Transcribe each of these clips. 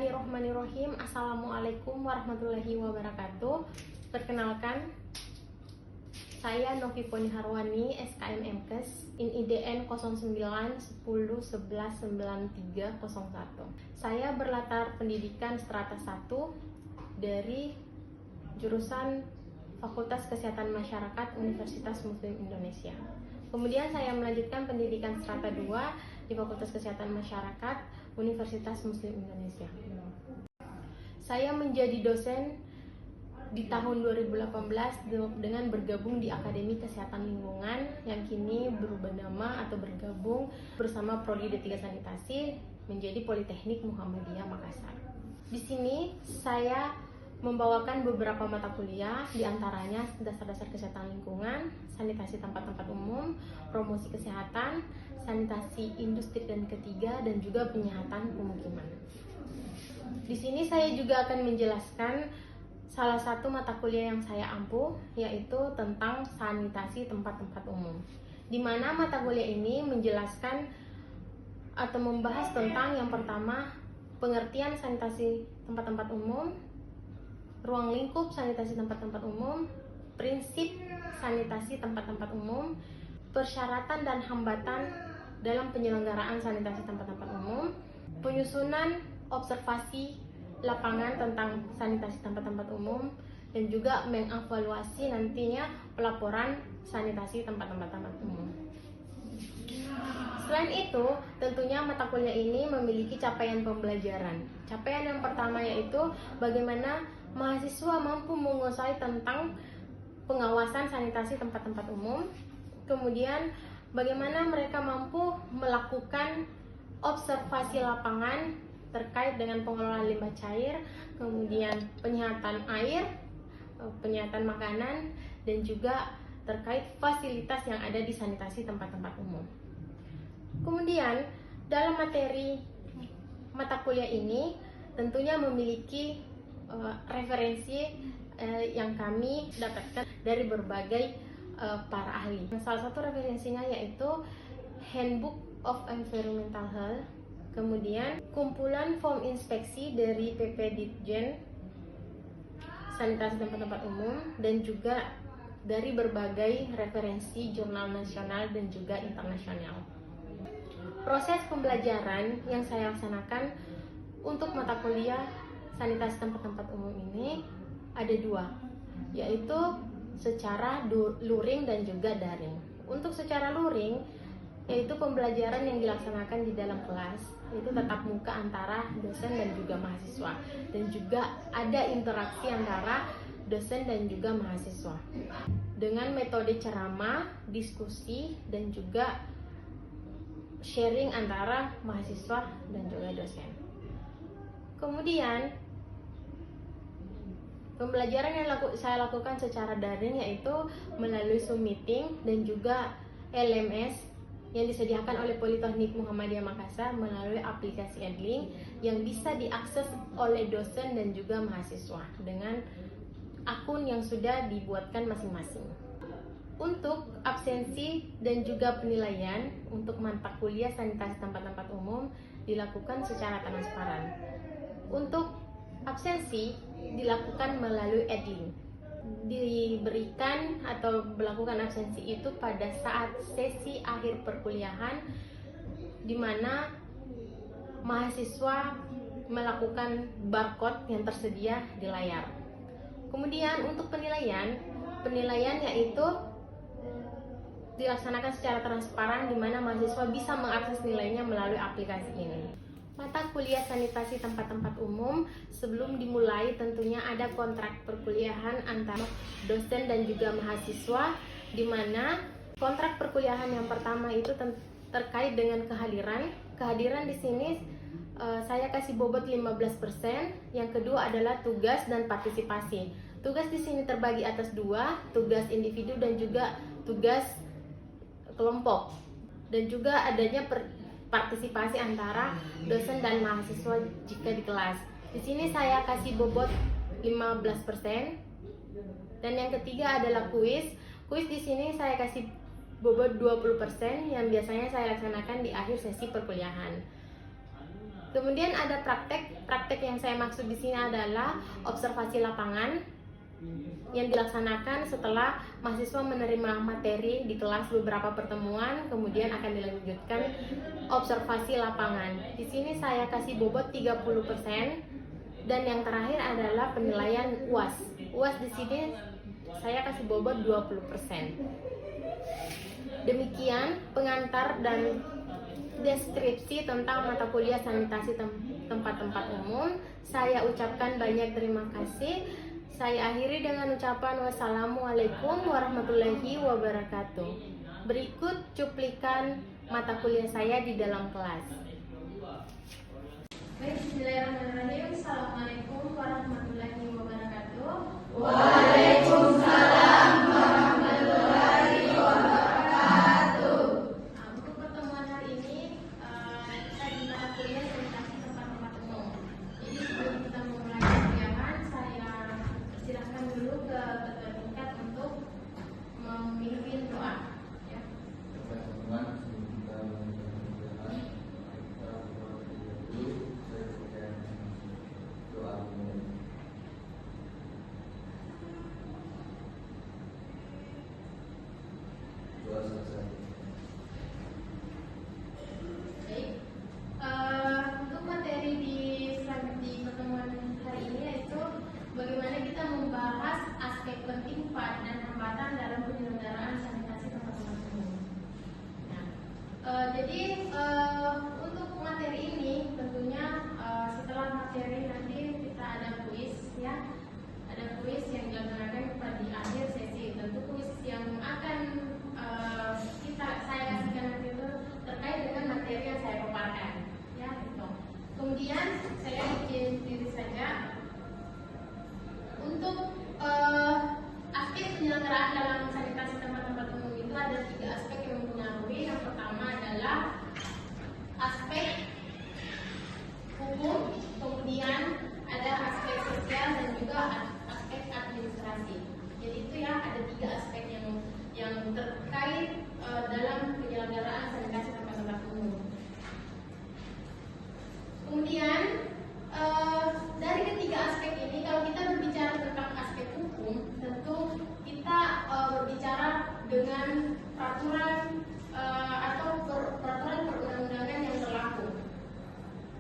Bismillahirrahmanirrahim. Assalamualaikum warahmatullahi wabarakatuh. Perkenalkan, saya Novi Poni Harwani, SKM MKes, IDN 0910119301. Saya berlatar pendidikan strata 1 dari jurusan Fakultas Kesehatan Masyarakat Universitas Muslim Indonesia. Kemudian saya melanjutkan pendidikan strata 2 di Fakultas Kesehatan Masyarakat Universitas Muslim Indonesia. Saya menjadi dosen di tahun 2018 dengan bergabung di Akademi Kesehatan Lingkungan yang kini berubah nama atau bergabung bersama Prodi D3 Sanitasi menjadi Politeknik Muhammadiyah Makassar. Di sini saya membawakan beberapa mata kuliah, diantaranya dasar-dasar kesehatan lingkungan, sanitasi tempat-tempat umum, promosi kesehatan, sanitasi industri dan ketiga, dan juga penyihatan pemukiman. Di sini saya juga akan menjelaskan salah satu mata kuliah yang saya ampuh, yaitu tentang sanitasi tempat-tempat umum. Di mana mata kuliah ini menjelaskan atau membahas tentang yang pertama, pengertian sanitasi tempat-tempat umum, ruang lingkup sanitasi tempat-tempat umum, prinsip sanitasi tempat-tempat umum, persyaratan dan hambatan dalam penyelenggaraan sanitasi tempat-tempat umum, penyusunan observasi lapangan tentang sanitasi tempat-tempat umum, dan juga mengevaluasi nantinya pelaporan sanitasi tempat-tempat umum. Selain itu, tentunya mata kuliah ini memiliki capaian pembelajaran. Capaian yang pertama yaitu bagaimana mahasiswa mampu menguasai tentang pengawasan sanitasi tempat-tempat umum. Kemudian, bagaimana mereka mampu melakukan observasi lapangan terkait dengan pengelolaan limbah cair, kemudian penyihatan air, penyihatan makanan, dan juga terkait fasilitas yang ada di sanitasi tempat-tempat umum. Kemudian, dalam materi mata kuliah ini tentunya memiliki referensi yang kami dapatkan dari berbagai para ahli. Salah satu referensinya yaitu Handbook of Environmental Health, kemudian kumpulan form inspeksi dari PP Ditjen Sanitasi Tempat-tempat Umum, dan juga dari berbagai referensi jurnal nasional dan juga internasional. Proses pembelajaran yang saya laksanakan untuk mata kuliah sanitasi tempat-tempat umum ini ada dua, yaitu secara luring dan juga daring. Untuk secara luring, yaitu pembelajaran yang dilaksanakan di dalam kelas, yaitu tatap muka antara dosen dan juga mahasiswa, dan juga ada interaksi antara dosen dan juga mahasiswa dengan metode ceramah, diskusi, dan juga sharing antara mahasiswa dan juga dosen. Kemudian, pembelajaran yang saya lakukan secara daring yaitu melalui Zoom meeting dan juga LMS yang disediakan oleh Politeknik Muhammadiyah Makassar melalui aplikasi Edlink yang bisa diakses oleh dosen dan juga mahasiswa dengan akun yang sudah dibuatkan masing-masing. Untuk absensi dan juga penilaian untuk mata kuliah sanitasi tempat-tempat umum dilakukan secara transparan. Untuk absensi dilakukan melalui Edlink. Diberikan atau melakukan absensi itu pada saat sesi akhir perkuliahan, di mana mahasiswa melakukan barcode yang tersedia di layar. Kemudian untuk penilaian yaitu dilaksanakan secara transparan, di mana mahasiswa bisa mengakses nilainya melalui aplikasi ini. Mata kuliah sanitasi tempat-tempat umum sebelum dimulai tentunya ada kontrak perkuliahan antara dosen dan juga mahasiswa, di mana kontrak perkuliahan yang pertama itu terkait dengan kehadiran. Kehadiran di sini saya kasih bobot 15%. Yang kedua adalah tugas dan partisipasi. Tugas di sini terbagi atas dua, tugas individu dan juga tugas kelompok, dan juga adanya partisipasi antara dosen dan mahasiswa jika di kelas. Di sini saya kasih bobot 15%. Dan yang ketiga adalah kuis. Kuis di sini saya kasih bobot 20% yang biasanya saya laksanakan di akhir sesi perkuliahan. Kemudian ada praktek. Praktek yang saya maksud di sini adalah observasi lapangan yang dilaksanakan setelah mahasiswa menerima materi di kelas beberapa pertemuan, kemudian akan dilanjutkan observasi lapangan. Di sini saya kasih bobot 30%, dan yang terakhir adalah penilaian UAS. UAS di sini saya kasih bobot 20%. Demikian pengantar dan deskripsi tentang mata kuliah sanitasi tempat-tempat umum. Saya ucapkan banyak terima kasih. Saya akhiri dengan ucapan wassalamualaikum warahmatullahi wabarakatuh. Berikut cuplikan mata kuliah saya di dalam kelas. Baik, bismillahirrahmanirrahim. Assalamualaikum warahmatullahi wabarakatuh. Waalaikumsalam warahmatullahi wabarakatuh. Untuk pertemuan hari ini kita di mata kuliah sanitasi tempat-tempat umum. Jadi sebelum kita memulai perkuliahan, saya persilahkan dulu ke ketua tingkat untuk memimpin doa. Ya. Teman-teman, sebelum kita mulai kita berdoa dulu. Saya bacakan doa umum. Doa selesai. Baik. Untuk materi di pertemuan hari ini yaitu bagaimana kita membahas aspek penting dan hambatan dalam penyelenggaraan sanitasi tempat-tempat umum. Nah, jadi untuk materi ini tentunya setelah materi nanti kita ada kuis, ya. Ada kuis yang dilaksanakan pada di akhir sesi. Tentu kuis yang akan saya kasihkan nanti itu terkait dengan materi yang saya paparkan, ya. Gitu. Kemudian saya izin diri saja untuk aspek penyelenggaraan dalam sanitasi tempat-tempat umum itu ada 3 aspek yang mempengaruhi. Yang pertama adalah aspek hukum, kemudian ada aspek sosial dan juga aspek administrasi. Jadi itu ya, ada 3 aspek yang terkait dalam penyelenggaraan sanitasi tempat-tempat umum. Kemudian dari ketiga aspek ini, kalau kita berbicara tentang aspek hukum, tentu kita berbicara dengan peraturan atau peraturan perundang-undangan yang berlaku.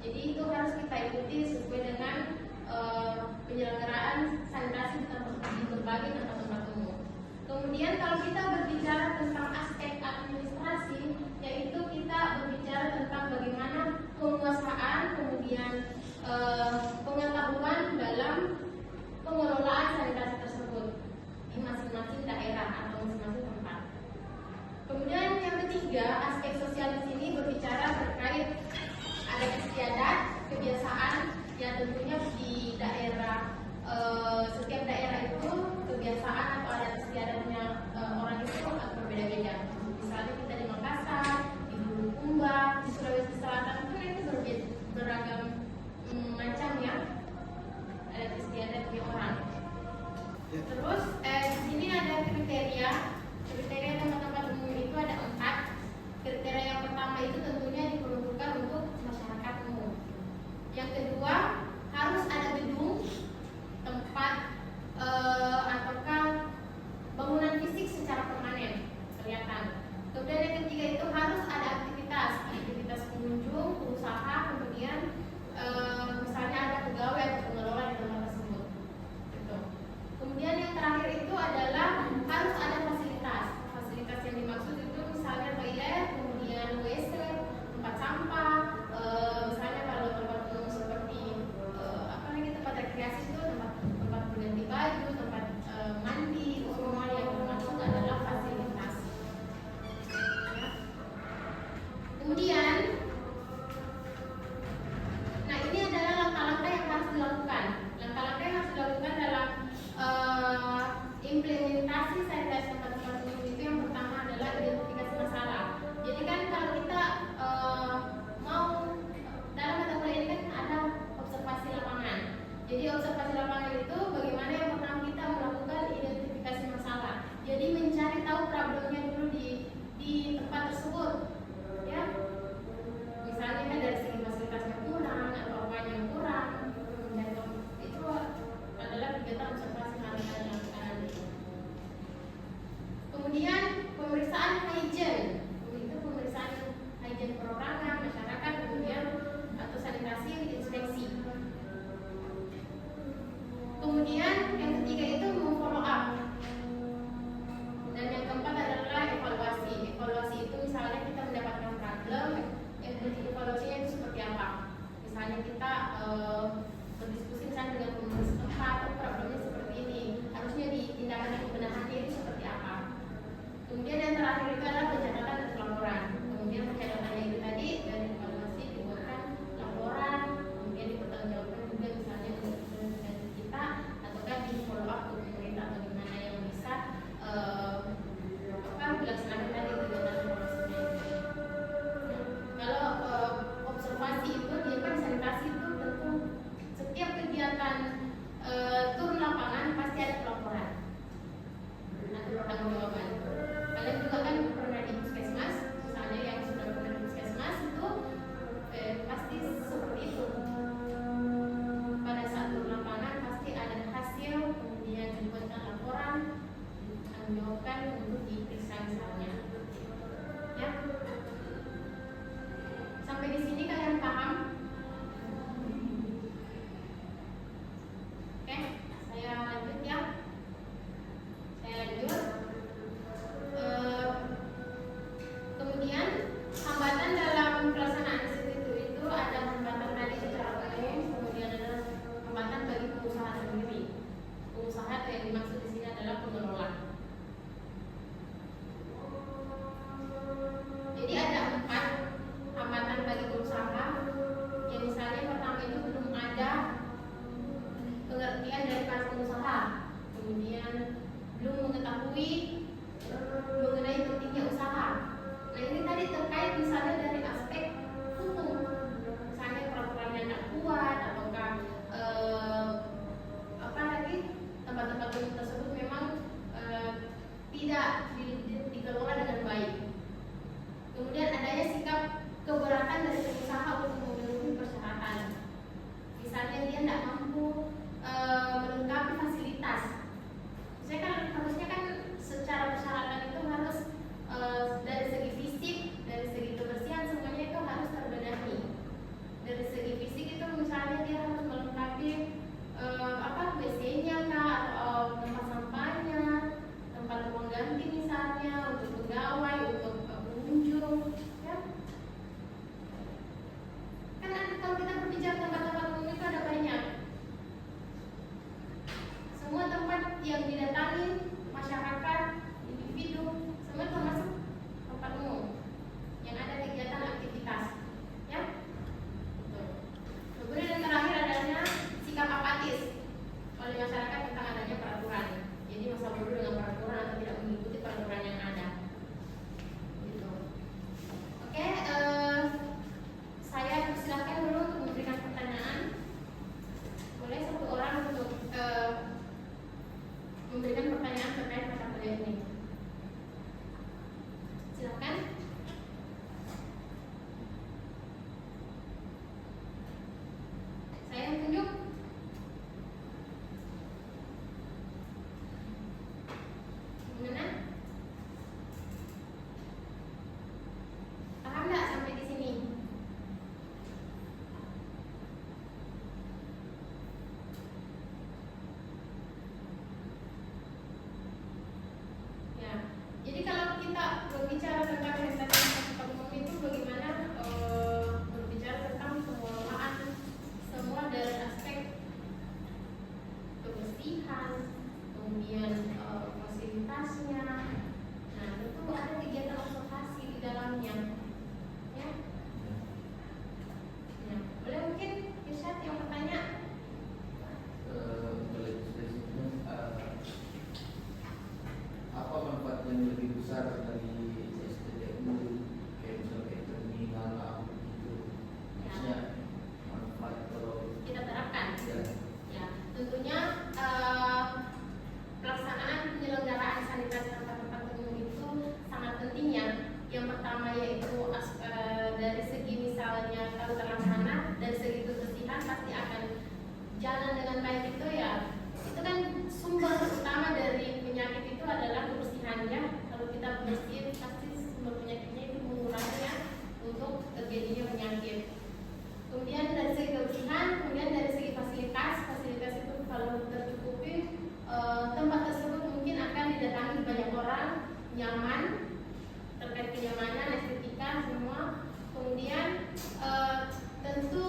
Jadi itu harus kita ikuti sesuai dengan penyelenggaraan sanitasi di berbagai tempat-tempat umum. Kemudian kalau kita berbicara tentang aspek administrasi, yaitu kita berbicara tentang bagaimana penguasaan, kemudian pengetahuan dalam pengelolaan sanitasi tersebut di masing-masing daerah atau masing-masing tempat. Kemudian yang ketiga, aspek sosial di sini berbicara terkait adat istiadat, kebiasaan yang tentunya di daerah setiap daerah itu kebiasaan atau adat istiadatnya orang itu akan berbeda-beda. Misalnya kita di Makassar, di Bulukumba, di Sulawesi Selatan itu beragam macam ya adat istiadatnya orang. Terus di sini ada kriteria tempat-tempat umum itu ada 4. Kriteria yang pertama itu tentunya diperuntukkan untuk masyarakat umum. Yang kedua, harus ada gedung, tempat ataukah bangunan fisik secara permanen kelihatan. Kemudian yang ketiga itu harus ada aktivitas pengunjung, pengusaha, kemudian misalnya ada pegawai atau pengelola di tempat tersebut. Gitu. Kemudian yang terakhir itu adalah harus ada fasilitas. Fasilitas yang dimaksud itu misalnya toilet, kemudian WC, misalnya kita berdiskusi misalnya dengan pengurus tempat, problemnya seperti ini, harusnya tindakan yang pembenahannya itu seperti apa. Kemudian yang terakhir itu adalah pencatatan dan pelaporan. Kemudian pencatatannya itu tadi dari evaluasi dibuatkan laporan, kemudian dipertanggungjawabkan juga misalnya dari kita ataukah di follow up ke pemerintah atau gimana yang bisa dilaksanakan tadi kegiatan evaluasinya. Kalau observasi itu dia kan sanitasi itu tentu setiap kegiatan turun lapangan pasti ada pelaporan atau pertanggungjawaban. Kalian juga kan pernah di puskesmas, misalnya yang sudah pernah di puskesmas itu pasti seperti itu. Pada saat turun lapangan pasti ada hasil, kemudian dibuatkan laporan, ditanggungjawabkan untuk diperiksa misalnya. Ya. Sampai di sini kalian paham? Oke, saya lanjut ya. Saya lanjut. Kemudian hambatan dalam pelaksanaan itu ada hambatan tadi secara umum, kemudian ada hambatan bagi pengusaha sendiri. Pengusaha yang dimaksud di sini adalah pengelola. Jadi ada 4 hambatan bagi pengusaha. Yang misalnya pertama itu belum ada pengertian dari para pengusaha, kemudian belum mengetahui mengenai pentingnya usaha. Nah ini tadi terkait misalnya dari aspek hukum, misalnya peraturannya tidak kuat ataukah apa lagi tempat-tempat umum tersebut memang tidak dikelola dengan baik. Kemudian adanya sikap keberatan dari pengusaha untuk memenuhi persyaratan. Misalnya dia tidak mampu melengkapi fasilitas. Saya kan harusnya kan secara persyaratan itu harus dari segi fisik, dari segi kebersihan semuanya itu harus terbenahi. Dari segi fisik itu misalnya dia harus melengkapi WC-nya kah, atau tempat sampahnya, tempat ruang ganti misalnya untuk pegawai, untuk pengunjung, ya. Kan kalau kita berbicara tempat-tempat umum itu ada banyak. Semua tempat yang didatangi masyarakat, individu, semua termasuk tempat umum yang ada kegiatan aktivitas, ya. Kemudian yang terakhir adanya sikap apatis oleh masyarakat tentang adanya peraturan. Jadi masa bodoh dengan peraturan atau tidak mengikuti peraturan yang ada. Gitu. Oke, saya persilahkan dulu untuk memberikan pertanyaan. Boleh satu orang untuk memberikan pertanyaan terkait mata kuliah ini. Silakan. Saya yang tunjuk. Gimana? Paham nggak sampai di sini? Ya. Jadi kalau kita berbicara tentang sanitasi umum itu bagaimana berbicara tentang pengelolaan semua dari aspek kebersihan, kemudian fasilitasnya. Nah, itu ada kegiatan observasi di dalamnya, ya. Ya. Boleh mungkin Irsyad yang bertanya? Apa manfaat yang lebih besar dari STDU kayak misalnya terminal gitu? Maksudnya manfaat kalau Kita terapkan. ya, Ya, tentunya pelaksanaan penyelenggaraan sanitasi tempat-tempat umum itu sangat penting ya. Yang pertama yaitu dari segi misalnya kalau terlaksana dari segi kebersihan pasti akan jalan dengan baik itu ya. Itu kan sumber utama dari penyakit itu adalah kebersihannya. Kalau kita bersih pasti sumber penyakitnya itu menguranginya untuk terjadinya penyakit. Kemudian dari segi kebersihan, kemudian dari segi fasilitas itu kalau tercukupi tempat tersebut mungkin akan didatangi banyak orang, nyaman, terkait kenyamanan, estetika semua. Kemudian tentu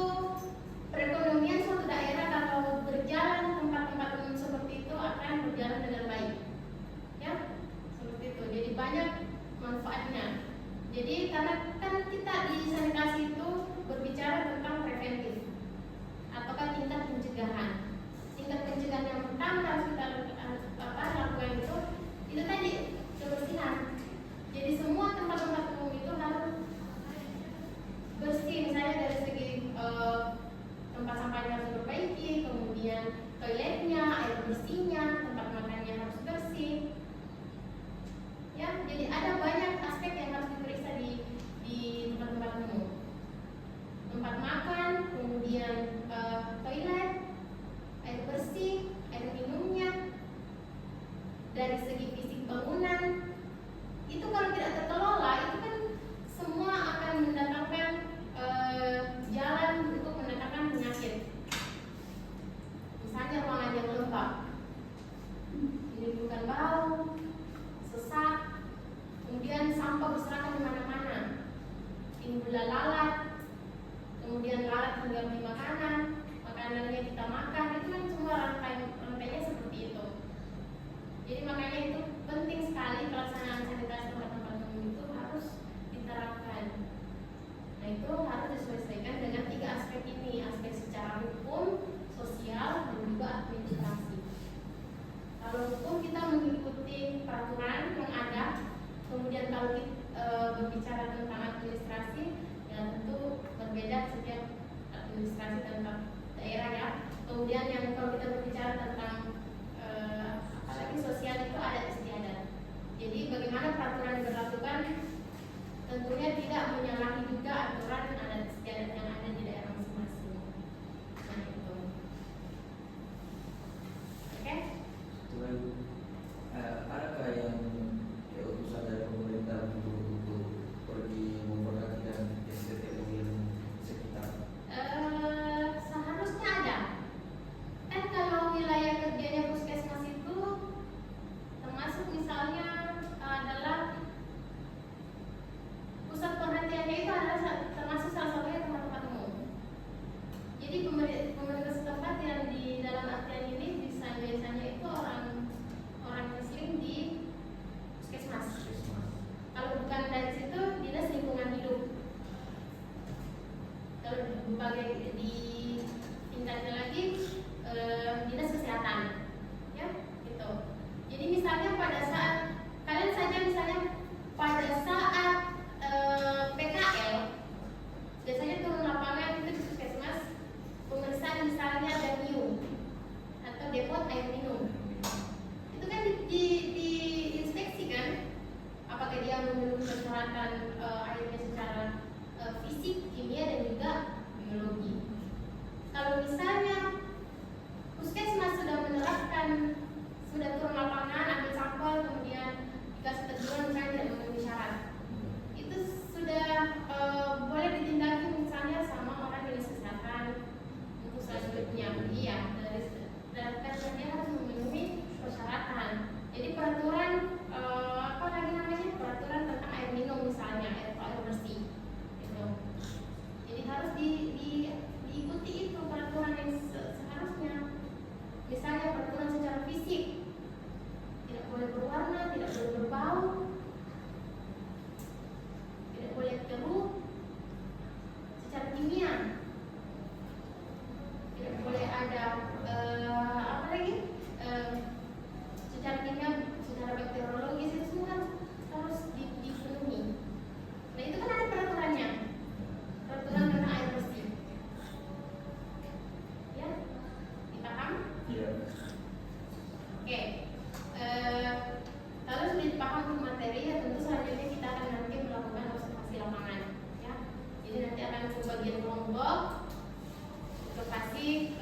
bersihnya, tempat makannya harus bersih. Ya, jadi ada banyak aspek yang harus diperiksa di tempat-tempat umum. Tempat makan, kemudian toilet, air bersih, air minumnya. Dari segi fisik bangunan, itu kalau tidak terkelola, itu kan semua akan mendatangkan jalan untuk mendatangkan penyakit. Misalnya ruangan yang lembab, menimbulkan bau, sesak, kemudian sampah berserakan di mana-mana, timbullah lalat, kemudian lalat tinggal di makanan, makanannya kita makan, itu kan semua rantainya seperti itu. Jadi makanya itu penting sekali pelaksanaan sanitasi tempat-tempat umum itu harus diterapkan. Nah itu harus disesuaikan dengan 3 aspek ini, aspek secara hukum, sosial, dan juga administrasi. Kalau hukum kita mengikuti peraturan yang ada, kemudian kalau kita berbicara tentang administrasi, ya tentu berbeda setiap administrasi tentang daerah ya. Kemudian yang kalau kita berbicara tentang apalagi sosial itu adat istiadat. Jadi bagaimana peraturan diberlakukan tentunya tidak menyalahi juga aturan adat istiadat yang ada di daerah masing-masing. Nah itu. Oke? Selain adakah yang utusan dari pemerintah untuk pergi memperhatikan STTU yang sekitar? Seharusnya ada. Kan kalau wilayah kerjanya puskesmas itu termasuk misalnya adalah pusat perhatiannya itu adalah termasuk salah satunya tempat-tempat umum. Jadi pemerintah setempat yang di dalam artian ini biasanya itu orang muslim di puskesmas. Kalau bukan dari situ dinas lingkungan hidup. Kalau berbagai di tingkatnya lagi dinas kesehatan, ya gitu. Jadi misalnya pada saat kalian saja misalnya pada saat PKL biasanya turun lapangan itu di puskesmas pemeriksaan misalnya ada NIU atau depot air minum. Itu kan di inspeksi kan apakah dia memenuhi persyaratan airnya secara fisik, kimia dan juga biologi. Kalau misalnya puskesmas sudah menerapkan, sudah turun lapangan, ambil sampel, kemudian dikasih teguran misalnya tidak memenuhi syarat, itu sudah boleh ditindaki misalnya sama orang dinas kesehatan untuk selanjutnya. Iya, karena dia harus memenuhi persyaratan. Jadi peraturan apa lagi namanya, peraturan tentang air minum misalnya, air bersih gitu. Jadi harus diikuti itu peraturan yang seharusnya. Misalnya peraturan secara fisik, tidak boleh berwarna, tidak boleh berbau, tidak boleh keruh. Secara kimia, tidak boleh ada apa lagi? Secara kimia, secara bakteriologis itu semua harus dipenuhi. Nah itu kan ada peraturannya, peraturan tentang air bersih. Ya, dipaham? Iya. Oke. Lalu sudah dipaham materi, ya tentu selanjutnya kita akan nanti melakukan observasi lapangan. Ya, jadi nanti akan ke bagian kelompok, observasi